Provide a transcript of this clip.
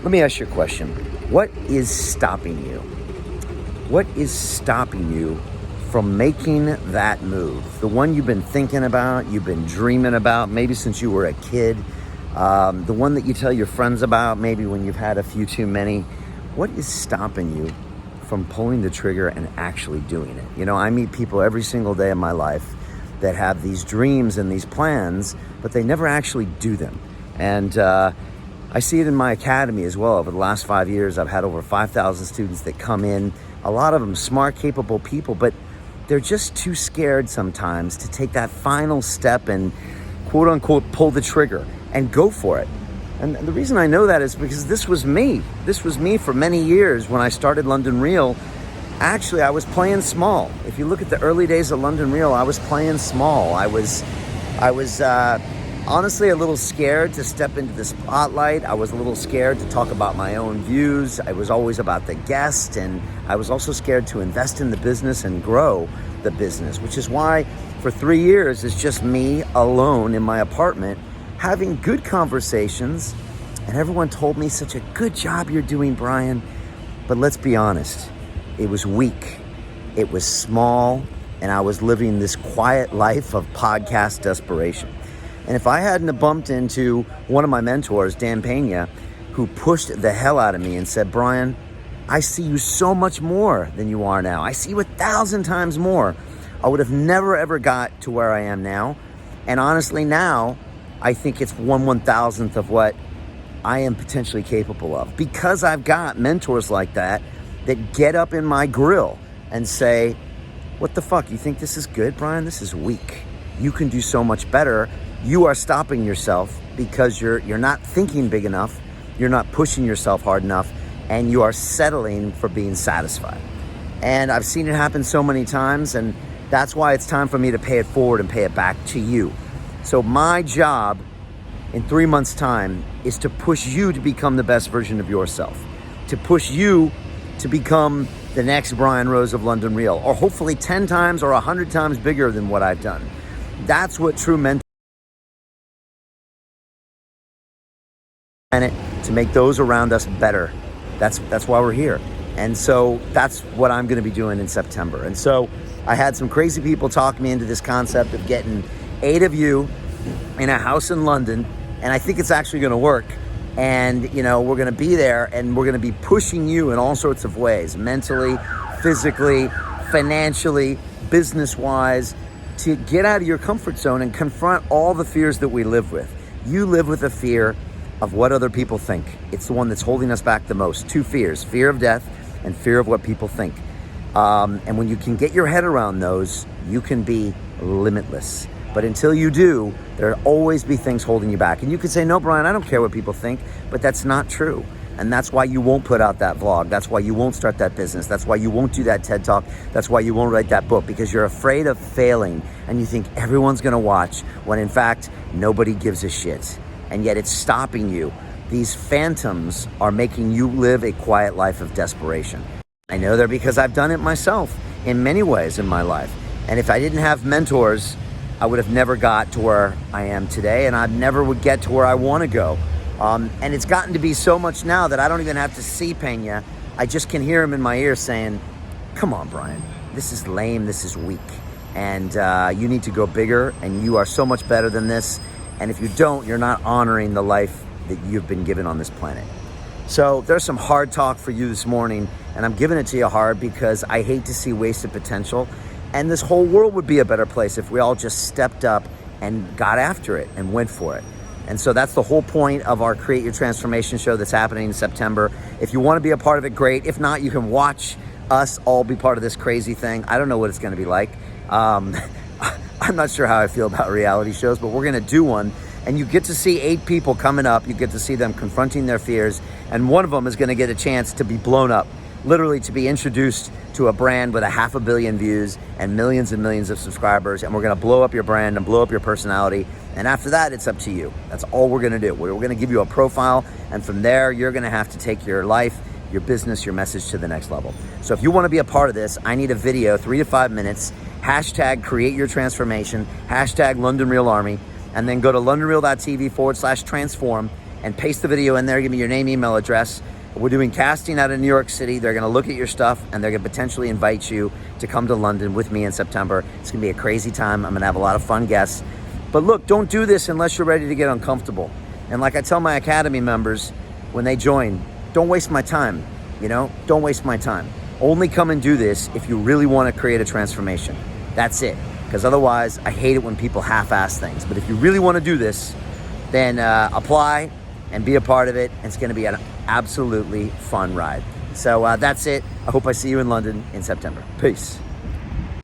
Let me ask you a question. What is stopping you? What is stopping you from making that move? The one you've been thinking about, you've been dreaming about, maybe since you were a kid. The one that you tell your friends about, maybe when you've had a few too many. What is stopping you from pulling the trigger and actually doing it? You know, I meet people every single day of my life that have these dreams and these plans, but they never actually do them. And I see it in my academy as well. Over the last 5 years, I've had over 5,000 students that come in. A lot of them smart, capable people, but they're just too scared sometimes to take that final step and quote unquote pull the trigger and go for it. And the reason I know that is because this was me. This was me for many years when I started London Real. Actually, I was playing small. If you look at the early days of London Real, I was playing small. I was honestly a little scared to step into the spotlight. I was a little scared to talk about my own views. I was always about the guest, and I was also scared to invest in the business and grow the business, which is why for 3 years it's just me alone in my apartment having good conversations, and everyone told me, such a good job you're doing, Brian. But let's be honest, it was weak, it was small, and I was living this quiet life of podcast desperation. And if I hadn't have bumped into one of my mentors, Dan Pena, who pushed the hell out of me and said, Brian, I see you so much more than you are now. I see you 1,000 times more. I would have never, ever got to where I am now. And honestly, now, I think it's 1/1000th of what I am potentially capable of. Because I've got mentors like that get up in my grill and say, what the fuck, you think this is good, Brian? This is weak. You can do so much better. You are stopping yourself because you're not thinking big enough, you're not pushing yourself hard enough, and you are settling for being satisfied. And I've seen it happen so many times, and that's why it's time for me to pay it forward and pay it back to you. So my job in 3 months' time is to push you to become the best version of yourself, to push you to become the next Brian Rose of London Real, or hopefully 10 times or 100 times bigger than what I've done. That's what true mentor to make those around us better. That's why we're here. And so that's what I'm going to be doing in September. And so I had some crazy people talk me into this concept of getting 8 of you in a house in London, and I think it's actually going to work. And you know, we're going to be there, and we're going to be pushing you in all sorts of ways, mentally, physically, financially, business-wise, to get out of your comfort zone and confront all the fears that we live with. You live with a fear of what other people think. It's the one that's holding us back the most. 2 fears, fear of death and fear of what people think. And when you can get your head around those, you can be limitless. But until you do, there'll always be things holding you back. And you could say, no, Brian, I don't care what people think, but that's not true. And that's why you won't put out that vlog. That's why you won't start that business. That's why you won't do that TED Talk. That's why you won't write that book, because you're afraid of failing and you think everyone's gonna watch, when in fact, nobody gives a shit. And yet it's stopping you. These phantoms are making you live a quiet life of desperation. I know that because I've done it myself in many ways in my life. And if I didn't have mentors, I would have never got to where I am today, and I never would get to where I want to go. And it's gotten to be so much now that I don't even have to see Pena. I just can hear him in my ear saying, come on, Brian, this is lame, this is weak. And you need to go bigger, and you are so much better than this. And if you don't, you're not honoring the life that you've been given on this planet. So there's some hard talk for you this morning, and I'm giving it to you hard because I hate to see wasted potential. And this whole world would be a better place if we all just stepped up and got after it and went for it. And so that's the whole point of our Create Your Transformation show that's happening in September. If you want to be a part of it, great. If not, you can watch us all be part of this crazy thing. I don't know what it's going to be like. I'm not sure how I feel about reality shows, but we're going to do one. And you get to see 8 people coming up. You get to see them confronting their fears. And one of them is going to get a chance to be blown up, literally to be introduced to a brand with 500 million views and millions of subscribers. And we're going to blow up your brand and blow up your personality. And after that, it's up to you. That's all we're going to do. We're going to give you a profile. And from there, you're going to have to take your life, your business, your message to the next level. So if you want to be a part of this, I need a video, 3 to 5 minutes, hashtag Create Your Transformation, hashtag London Real Army, and then go to londonreal.tv/transform and paste the video in there. Give me your name, email address. We're doing casting out of New York City. They're going to look at your stuff, and they're going to potentially invite you to come to London with me in September. It's going to be a crazy time. I'm going to have a lot of fun guests. But look, don't do this unless you're ready to get uncomfortable. And like I tell my Academy members when they join, don't waste my time. Don't waste my time. Only come and do this if you really want to create a transformation. That's it. Because otherwise, I hate it when people half-ass things. But if you really want to do this, then apply and be a part of it. It's going to be an absolutely fun ride. So that's it. I hope I see you in London in September. Peace.